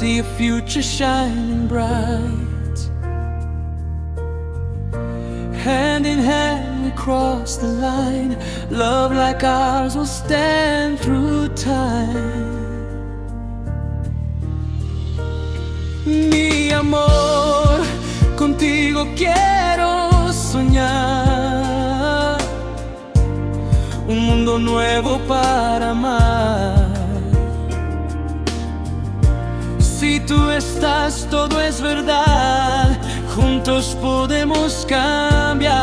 see a future shining bright. Hand in hand we cross the line. Love like ours will stand through time. Mi amor, contigo quiero soñar un mundo nuevo para amar. Si tú estás, todo es verdad. Juntos podemos cambiar.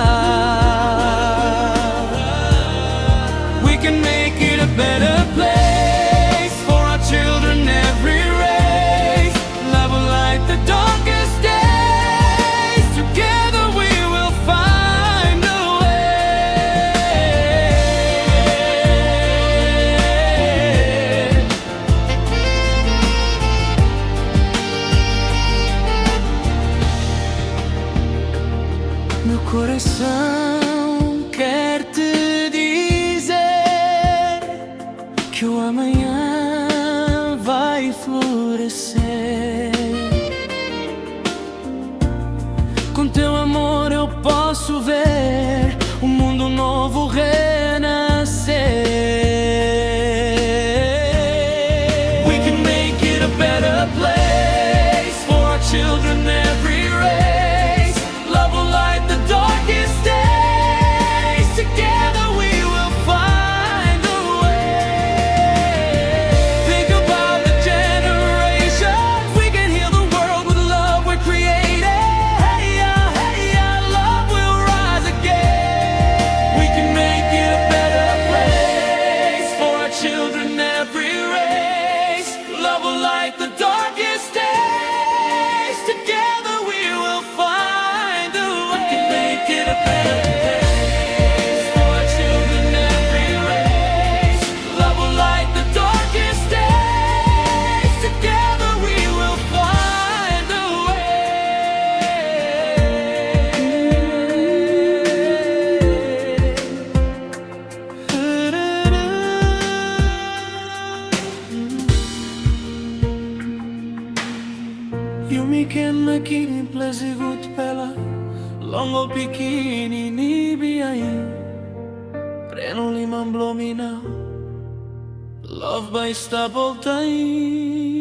We can make it a better place for our children, every race. Love will light the darkest days. Together we will find a Meu coração quer te dizer que o amanhã vai florescer. Com teu amor eu posso ver um mundo novo renascer. We can make it a better place for our children, every race. Love will light the darkest days. Together we will find a way. Think about the generations. We can heal the world with love we're creating. Hey, yeah, love will rise again. We can make it a better place for our children, every race. Love will light the darkest days. Together we will find a way. We can make it a better place for our children, every race. Love will light the darkest days. Together we will find a Jumiken nakini plezigut pela Longo pikini ni biyain Preno limang blominaw Love by stapel time.